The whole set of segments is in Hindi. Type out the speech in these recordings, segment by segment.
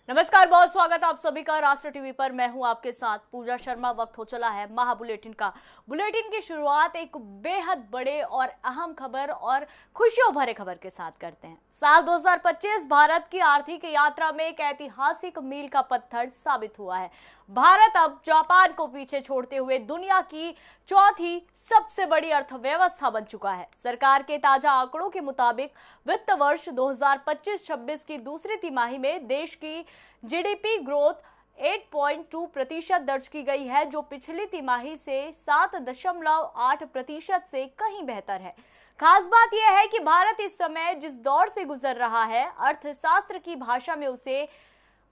नमस्कार, बहुत स्वागत आप सभी का राष्ट्र टीवी पर। मैं हूं आपके साथ पूजा शर्मा। वक्त हो चला है महा बुलेटिन का। बुलेटिन की शुरुआत एक बेहद बड़े और अहम खबर और खुशियों भरे खबर के साथ करते हैं। साल 2025 भारत की आर्थिक यात्रा में एक ऐतिहासिक मील का पत्थर साबित हुआ है। भारत अब जापान को पीछे छोड़ते हुए दुनिया की चौथी सबसे बड़ी अर्थव्यवस्था बन चुका है। सरकार के ताजा आंकड़ों के मुताबिक वित्त वर्ष 2025-26 की दूसरी तिमाही में देश की जीडीपी ग्रोथ 8.2% दर्ज की गई है, जो पिछली तिमाही से 7.8% से कहीं बेहतर है। खास बात यह है कि भारत इस समय जिस दौर से गुजर रहा है, अर्थशास्त्र की भाषा में उसे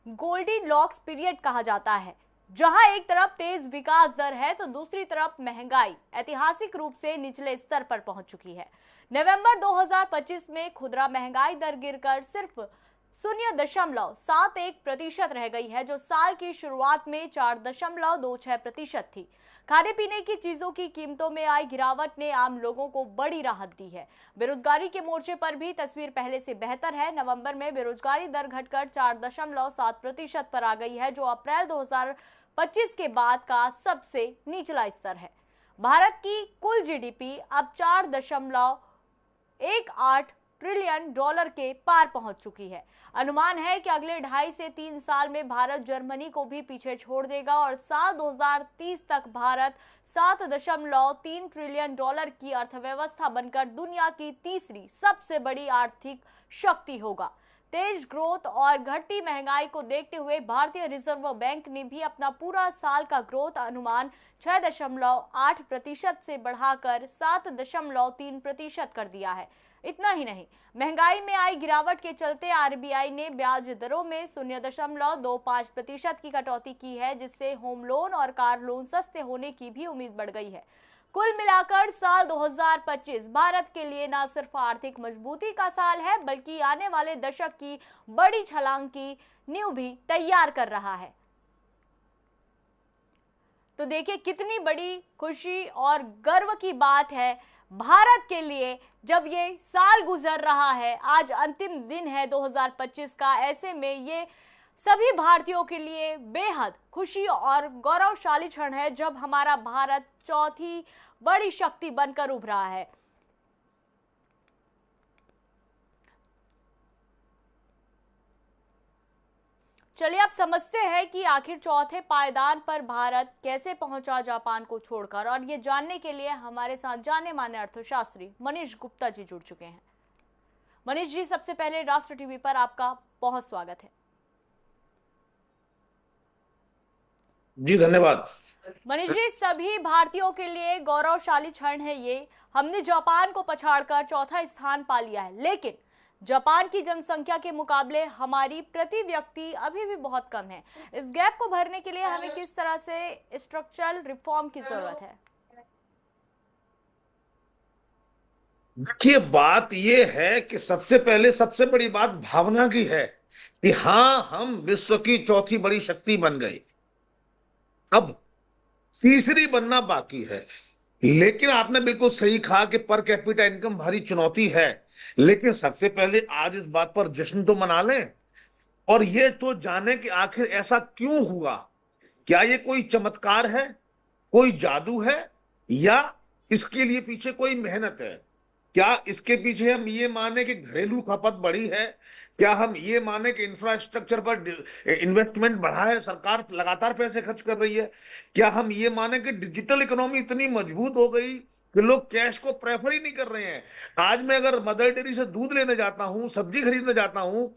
गोल्डीलॉक्स पीरियड कहा जाता है, जहां एक तरफ तेज विकास दर है तो दूसरी तरफ महंगाई ऐतिहासिक रूप से निचले स्तर पर पहुंच चुकी है। नवंबर 2025 में खुदरा महंगाई दर गिरकर सिर्फ 0.71% रह गई है, जो साल की शुरुआत में 4.26% थी। खाने पीने की चीजों की कीमतों में आई गिरावट ने आम लोगों को बड़ी राहत दी है। बेरोजगारी के मोर्चे पर भी तस्वीर पहले से बेहतर है। नवंबर में बेरोजगारी दर घटकर 4.7% पर आ गई है, जो अप्रैल 2025 के बाद का सबसे निचला स्तर है। भारत की कुल जीडीपी अब 4.18 ट्रिलियन डॉलर के पार पहुंच चुकी है। अनुमान है कि अगले 2.5 से 3 साल में भारत जर्मनी को भी पीछे छोड़ देगा और साल 2030 तक भारत 7.3 ट्रिलियन डॉलर की अर्थव्यवस्था बनकर दुनिया की तीसरी सबसे बड़ी आर्थिक शक्ति होगा। तेज ग्रोथ और घटती महंगाई को देखते हुए भारतीय रिजर्व बैंक ने भी अपना पूरा साल का ग्रोथ अनुमान 6.8% से बढ़ाकर 7.3% कर दिया है। इतना ही नहीं, महंगाई में आई गिरावट के चलते आरबीआई ने ब्याज दरों में 0.25% की कटौती की है, जिससे होम लोन और कार लोन सस्ते होने की भी उम्मीद बढ़ गई है। कुल मिलाकर साल 2025 भारत के लिए न सिर्फ आर्थिक मजबूती का साल है, बल्कि आने वाले दशक की बड़ी छलांग की नींव भी तैयार कर रहा है। तो देखिए कितनी बड़ी खुशी और गर्व की बात है भारत के लिए जब ये साल गुजर रहा है। आज अंतिम दिन है 2025 का। ऐसे में ये सभी भारतीयों के लिए बेहद खुशी और गौरवशाली क्षण है जब हमारा भारत चौथी बड़ी शक्ति बनकर उभरा है। चलिए आप समझते हैं कि आखिर चौथे पायदान पर भारत कैसे पहुंचा जापान को छोड़कर, और ये जानने के लिए हमारे साथ जाने माने अर्थशास्त्री मनीष गुप्ता जी जुड़ चुके हैं। मनीष जी, सबसे पहले राष्ट्र टीवी पर आपका बहुत स्वागत है। जी धन्यवाद। मनीष जी, सभी भारतीयों के लिए गौरवशाली क्षण है ये। हमने जापान को पछाड़कर चौथा स्थान पा लिया है, लेकिन जापान की जनसंख्या के मुकाबले हमारी प्रति व्यक्ति अभी भी बहुत कम है। इस गैप को भरने के लिए हमें किस तरह से स्ट्रक्चरल रिफॉर्म की जरूरत है? देखिए, बात यह है कि सबसे पहले सबसे बड़ी बात भावना की है कि हाँ, हम विश्व की चौथी बड़ी शक्ति बन गए। अब तीसरी बनना बाकी है। लेकिन आपने बिल्कुल सही कहा कि पर कैपिटा इनकम भारी चुनौती है। लेकिन सबसे पहले आज इस बात पर जश्न तो मना लें और ये तो जाने कि आखिर ऐसा क्यों हुआ। क्या ये कोई चमत्कार है, कोई जादू है, या इसके लिए पीछे कोई मेहनत है? क्या इसके पीछे हम ये माने कि घरेलू खपत बढ़ी है? क्या हम ये माने कि इंफ्रास्ट्रक्चर पर इन्वेस्टमेंट बढ़ा है, सरकार लगातार पैसे खर्च कर रही है? क्या हम ये माने कि डिजिटल इकोनॉमी इतनी मजबूत हो गई कि लोग कैश को प्रेफर ही नहीं कर रहे हैं? आज मैं अगर मदर डेयरी से दूध लेने जाता हूं, सब्जी खरीदने जाता हूं,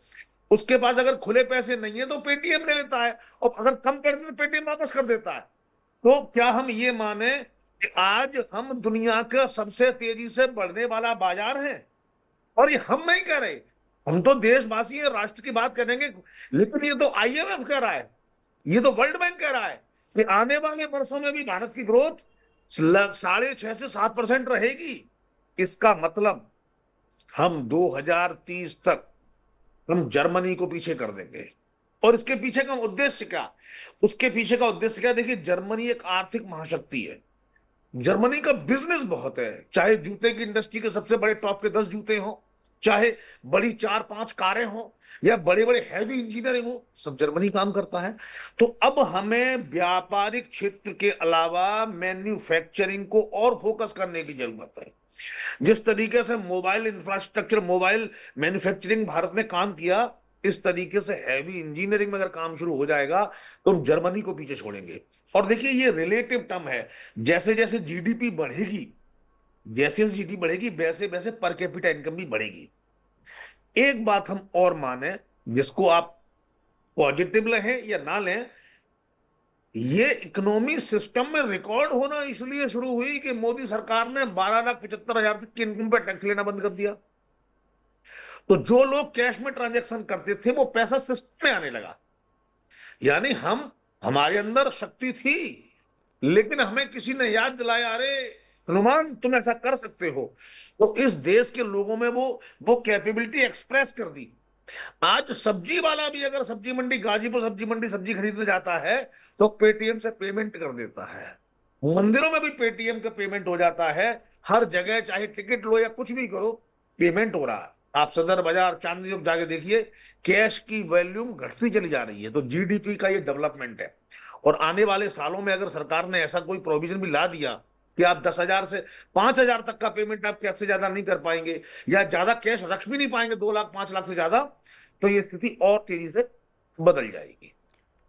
उसके पास अगर खुले पैसे नहीं है तो पेटीएम ले लेता है, और अगर कम कर दे तो पेटीएम वापस कर देता है। तो क्या हम ये माने कि आज हम दुनिया का सबसे तेजी से बढ़ने वाला बाजार है? और ये हम नहीं कह रहे, हम तो देशवासी हैं, राष्ट्र की बात करेंगे। लेकिन ये तो आईएमएफ कह रहा है, ये तो वर्ल्ड बैंक कह रहा है कि आने वाले वर्षों में भी भारत की ग्रोथ 6.5 से 7% रहेगी। इसका मतलब हम 2030 तक हम जर्मनी को पीछे कर देंगे। और इसके पीछे का उद्देश्य क्या? उसके पीछे का उद्देश्य क्या? देखिए, जर्मनी एक आर्थिक महाशक्ति है। जर्मनी का बिजनेस बहुत है, चाहे जूते की इंडस्ट्री के सबसे बड़े टॉप के 10 जूते हों, चाहे बड़ी 4-5 कारें हो या बड़े बड़े हैवी इंजीनियरिंग हो, सब जर्मनी काम करता है। तो अब हमें व्यापारिक क्षेत्र के अलावा मैन्युफैक्चरिंग को और फोकस करने की जरूरत है। जिस तरीके से mobile infrastructure, mobile manufacturing Bharat ने काम किया, इस तरीके से हैवी इंजीनियरिंग में अगर काम शुरू हो जाएगा तो हम जर्मनी को पीछे छोड़ेंगे। और देखिए, ये रिलेटिव टर्म है। जैसे जैसे जीडीपी बढ़ेगी, जैसे जैसे जीडीपी बढ़ेगी, वैसे वैसे पर कैपिटा इनकम भी बढ़ेगी। एक बात हम और माने, जिसको आप पॉजिटिव लें या ना लें, ये इकोनॉमी सिस्टम में रिकॉर्ड होना इसलिए शुरू हुई कि मोदी सरकार ने 12,75,000 तक की इनकम पर टैक्स लेना बंद कर दिया। तो जो लोग कैश में ट्रांजैक्शन करते थे, वो पैसा सिस्टम में आने लगा। यानी हमारे अंदर शक्ति थी, लेकिन हमें किसी ने याद दिलाया, अरे हनुमान तुम ऐसा कर सकते हो। तो इस देश के लोगों में वो कैपेबिलिटी एक्सप्रेस कर दी। आज सब्जी वाला भी अगर सब्जी मंडी, गाजीपुर सब्जी मंडी सब्जी खरीदने जाता है तो पेटीएम से पेमेंट कर देता है। मंदिरों में भी पेटीएम का पेमेंट हो जाता है। हर जगह चाहे टिकट लो या कुछ भी करो, पेमेंट हो रहा है। आप सदर बाजार, चांदनी चौक जाके देखिए, कैश की वॉल्यूम घटती चली जा रही है। तो जीडीपी का ये डेवलपमेंट है। और आने वाले सालों में अगर सरकार ने ऐसा कोई प्रोविजन भी ला दिया कि आप 10,000 से 5,000 तक का पेमेंट आप कैश से ज्यादा नहीं कर पाएंगे, या ज्यादा कैश रख भी नहीं पाएंगे, 2 लाख 5 लाख से ज्यादा, तो ये स्थिति और तेजी से बदल जाएगी।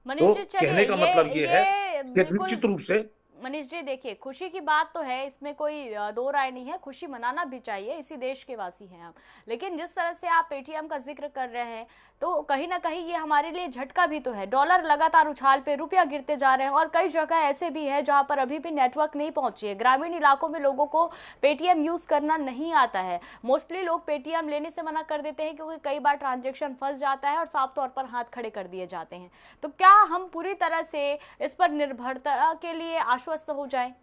मनीष तो जी चलिए, कहने का मतलब ये है कि बिल्कुल निश्चित रूप से मनीष जी देखिए, खुशी की बात तो है, इसमें कोई दो राय नहीं है, खुशी मनाना भी चाहिए, इसी देश के वासी हैं हम। लेकिन जिस तरह से आप पेटीएम का जिक्र कर रहे हैं, तो कहीं ना कहीं ये हमारे लिए झटका भी तो है। डॉलर लगातार उछाल पे, रुपया गिरते जा रहे हैं, और कई जगह ऐसे भी है जहां पर अभी भी नेटवर्क नहीं पहुंची है। ग्रामीण इलाकों में लोगों को पेटीएम यूज करना नहीं आता है। मोस्टली लोग पेटीएम लेने से मना कर देते हैं क्योंकि कई बार ट्रांजेक्शन फंस जाता है और साफ तौर पर हाथ खड़े कर दिए जाते हैं। तो क्या हम पूरी तरह से इस पर निर्भरता के लिए आश्वस्त हो जाए?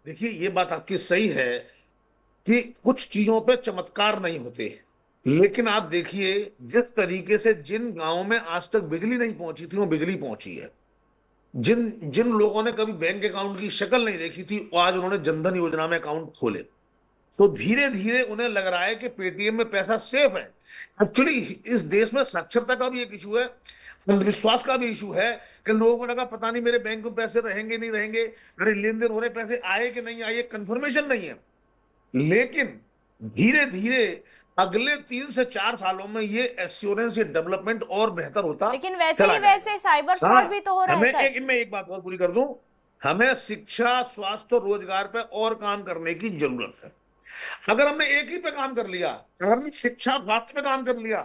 देखिए, ये बात आपकी सही है कि कुछ चीजों पे चमत्कार नहीं होते। लेकिन आप देखिए, जिस तरीके से जिन गांवों में आज तक बिजली नहीं पहुंची थी, वो बिजली पहुंची है। जिन जिन लोगों ने कभी बैंक अकाउंट की शक्ल नहीं देखी थी, वो आज उन्होंने जनधन योजना में अकाउंट खोले। तो धीरे धीरे उन्हें लग रहा है कि पेटीएम में पैसा सेफ है। एक्चुअली इस देश में साक्षरता का भी एक इशू है, अंधविश्वास का भी इशू है कि लोगों को लगा पता नहीं मेरे बैंक में पैसे रहेंगे नहीं रहेंगे, मेरे लेन देन हो रहे, पैसे आए कि नहीं आए, कंफर्मेशन नहीं है। लेकिन धीरे धीरे अगले 3 से 4 सालों में ये एश्योरेंस, ये डेवलपमेंट और बेहतर होता लेकिन वैसे चला ही जाएगा। वैसे साइबर हाँ, फ्रॉड भी तो हो रहा है हमें सर। मैं एक बात और पूरी कर दूं, हमें शिक्षा, स्वास्थ्य और रोजगार पे और काम करने की जरूरत है। अगर हमने एक ही पे काम कर लिया, अगर हमने शिक्षा स्वास्थ्य पे काम कर लिया,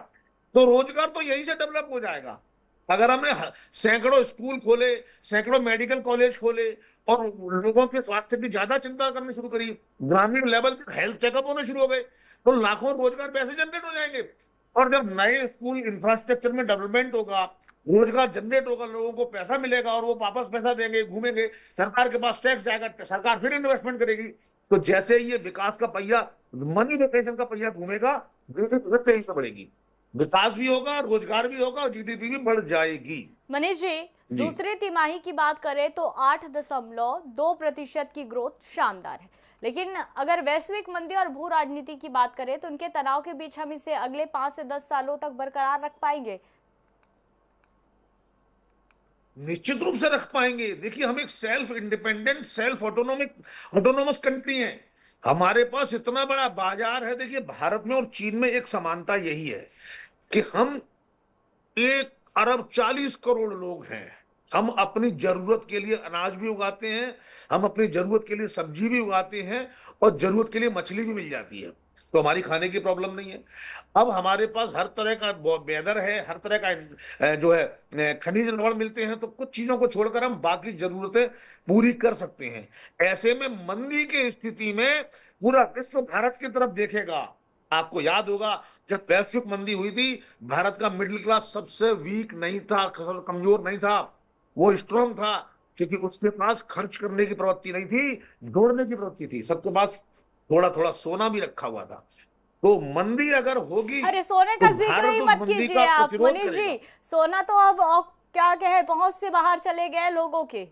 तो रोजगार तो यहीं से डेवलप हो जाएगा। अगर हमने सैकड़ों स्कूल खोले, सैकड़ों मेडिकल कॉलेज खोले और लोगों के स्वास्थ्य की ज्यादा चिंता करनी शुरू करी, ग्रामीण लेवल पर हेल्थ चेकअप होने शुरू हो गए, तो लाखों रोजगार पैसे जनरेट हो जाएंगे। और जब नए स्कूल इंफ्रास्ट्रक्चर में डेवलपमेंट होगा, रोजगार जनरेट होगा, लोगों को पैसा मिलेगा और वो वापस पैसा देंगे, घूमेंगे, सरकार के पास टैक्स जाएगा, सरकार फिर इन्वेस्टमेंट करेगी। तो जैसे ये विकास का पहिया, मनी लोकेशन का पहिया घूमेगा, जीडीपी तेजी से बढ़ेगी, विकास भी होगा, रोजगार भी होगा और जीडीपी भी बढ़ जाएगी। मनीष जी, दूसरी तिमाही की बात करें तो 8.2% की ग्रोथ शानदार है। लेकिन अगर वैश्विक मंदी और भू राजनीति की बात करें तो उनके तनाव के बीच हम इसे अगले 5 से 10 सालों तक बरकरार रख पाएंगे? निश्चित रूप से रख पाएंगे। देखिए, हम एक self independent, self autonomous country हैं। हमारे पास इतना बड़ा बाजार है। देखिए, भारत में और चीन में एक समानता यही है कि हम 1 अरब 40 करोड़ लोग हैं। हम अपनी जरूरत के लिए अनाज भी उगाते हैं, हम अपनी जरूरत के लिए सब्जी भी उगाते हैं, और जरूरत के लिए मछली भी मिल जाती है। तो हमारी खाने की प्रॉब्लम नहीं है। अब हमारे पास हर तरह का वेदर है, हर तरह का जो है खनिज लवण मिलते हैं। तो कुछ चीजों को छोड़कर हम बाकी जरूरतें पूरी कर सकते हैं। ऐसे में मंदी की स्थिति में पूरा विश्व भारत की तरफ देखेगा। आपको याद होगा, जब वैश्विक मंदी हुई थी, भारत का मिडिल क्लास सबसे वीक नहीं था, कमजोर नहीं था, वो स्ट्रांग था, क्योंकि उसके पास खर्च करने की प्रवृत्ति नहीं थी, जोड़ने की प्रवृत्ति थी। सबके पास थोड़ा थोड़ा सोना भी रखा हुआ था। तो मंदी अगर होगी, अरे सोने तो का जिक्र भारत ही उस मत मंदी कीजिए का आप प्रतिरोध मनीष करेगा। जी। सोना तो अब क्या कहे, पहुंच से बाहर चले गए लोगों के।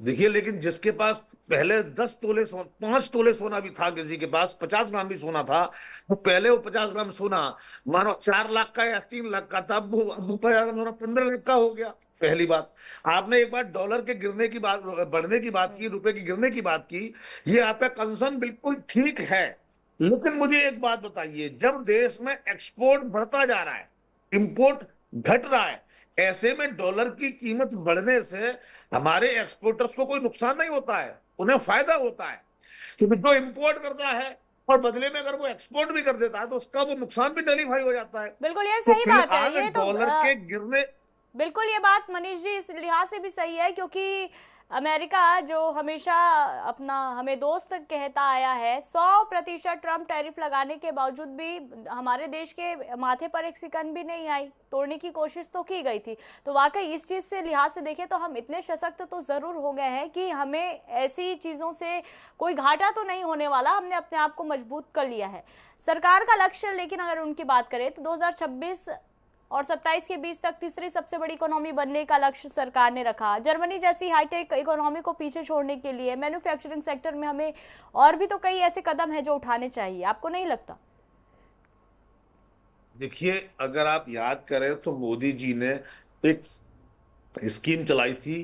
देखिए, लेकिन जिसके पास पहले 10 तोले 5 तोले सोना भी था, किसी के पास 50 ग्राम भी सोना था, तो पहले वो 50 ग्राम सोना मानो 4 लाख का या 3 लाख का था, अब वो 50 ग्राम सोना 15 लाख का हो गया। पहली बात। आपने एक बार डॉलर के गिरने की बात, बढ़ने की बात की, रुपए की गिरने की बात की। ये आपका कंसर्न बिल्कुल ठीक है, लेकिन मुझे एक बात बताइए, जब देश में एक्सपोर्ट बढ़ता जा रहा है, इंपोर्ट घट रहा है, ऐसे में डॉलर की कीमत बढ़ने से हमारे एक्सपोर्टर्स को कोई नुकसान नहीं होता है, उन्हें फायदा होता है। क्योंकि जो इंपोर्ट करता है और बदले में अगर वो एक्सपोर्ट भी कर देता है, तो उसका वो नुकसान भी नलीफाई हो जाता है। बिल्कुल ये तो सही बात है, फिलहाल ये तो डॉलर के गिरने। बिल्कुल ये बात मनीष जी इस लिहाज से भी सही है, क्योंकि अमेरिका जो हमेशा अपना हमें दोस्त कहता आया है, 100% ट्रम्प टैरिफ लगाने के बावजूद भी हमारे देश के माथे पर एक सिकन भी नहीं आई, तोड़ने की कोशिश तो की गई थी। तो वाकई इस चीज़ से लिहाज से देखें तो हम इतने सशक्त तो ज़रूर हो गए हैं कि हमें ऐसी चीज़ों से कोई घाटा तो नहीं होने वाला, हमने अपने आप को मजबूत कर लिया है। सरकार का लक्ष्य, लेकिन अगर उनकी बात करें तो 2026 और 27 के बीच तक तीसरी सबसे बड़ी इकोनॉमी बनने का लक्ष्य सरकार ने रखा। जर्मनी जैसी हाईटेक इकोनॉमी को पीछे छोड़ने के लिए मैन्युफैक्चरिंग सेक्टर में हमें और भी तो कई ऐसे कदम हैं जो उठाने चाहिए, आपको नहीं लगता? देखिए, अगर आप याद करें तो मोदी जी ने एक स्कीम चलाई थी,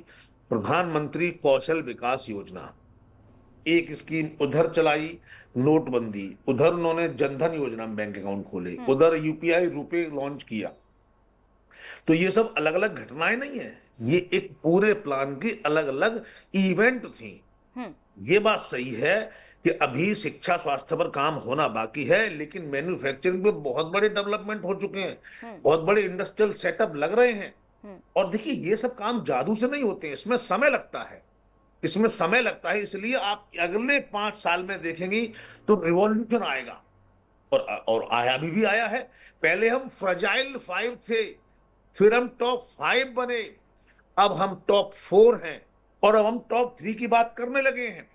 प्रधानमंत्री कौशल विकास योजना। एक स्कीम उधर चलाई, नोटबंदी, उधर उन्होंने जनधन योजना में बैंक अकाउंट खोले, उधर यूपीआई रुपए लॉन्च किया। तो ये सब अलग अलग घटनाएं नहीं है, ये एक पूरे प्लान की अलग अलग इवेंट थी। ये बात सही है कि अभी शिक्षा स्वास्थ्य पर काम होना बाकी है, लेकिन मैन्युफैक्चरिंग में बहुत बड़े डेवलपमेंट हो चुके हैं, बहुत बड़े इंडस्ट्रियल सेटअप लग रहे हैं। और देखिए, ये सब काम जादू से नहीं होते हैं, इसमें समय लगता है, इसमें समय लगता है। इसलिए आप अगले 5 साल में देखेंगी तो रिवॉल्यूशन आएगा, और आया भी आया है। पहले हम फ्रजाइल 5 थे, फिर हम टॉप 5 बने, अब हम टॉप 4 हैं, और अब हम टॉप 3 की बात करने लगे हैं।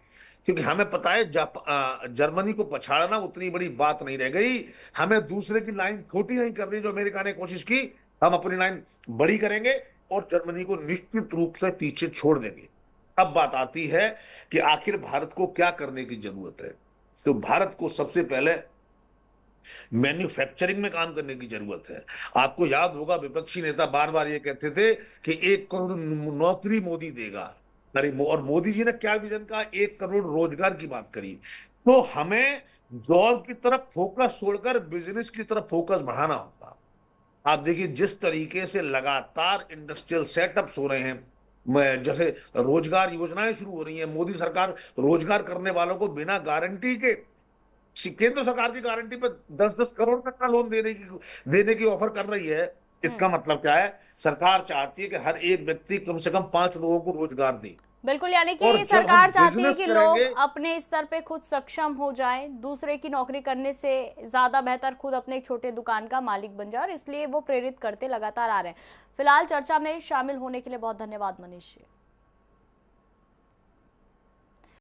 क्योंकि हमें पता है जर्मनी को पछाड़ना उतनी बड़ी बात नहीं रह गई, हमें दूसरे की लाइन छोटी नहीं करनी। जो अमेरिका ने कोशिश की, हम अपनी लाइन बड़ी करेंगे और जर्मनी को निश्चित रूप से पीछे छोड़ देंगे। अब बात आती है कि आखिर भारत को क्या करने की जरूरत है। तो भारत को सबसे पहले मैन्युफैक्चरिंग में काम करने की जरूरत है। आपको याद होगा, विपक्षी नेता बार बार ये कहते थे कि 1 करोड़ नौकरी मोदी देगा। अरे, और मोदी जी ने क्या विजन कहा, 1 करोड़ रोजगार की बात करी। तो हमें जॉब की तरफ फोकस छोड़कर बिजनेस की तरफ फोकस बढ़ाना होगा। आप देखिए, जिस तरीके से लगातार इंडस्ट्रियल सेटअप्स हो रहे हैं, जैसे रोजगार योजनाएं शुरू हो रही हैं, मोदी सरकार रोजगार करने वालों को बिना गारंटी के, केंद्र सरकार की गारंटी पे 10-10 करोड़ तक का लोन देने की ऑफर कर रही है। इसका मतलब क्या है, सरकार चाहती है कि हर एक व्यक्ति कम से कम 5 लोगों को रोजगार दे। बिल्कुल, यानी और कि जब हम सरकार चाहती है बिजनेस कि लोग करेंगे, अपने स्तर पे खुद सक्षम हो जाएं, दूसरे की नौकरी करने से ज्यादा बेहतर खुद अपने एक छोटे दुकान का मालिक बन जाए, और इसलिए वो प्रेरित करते लगातार आ रहे हैं। फिलहाल चर्चा में शामिल होने के लिए बहुत धन्यवाद मनीष जी।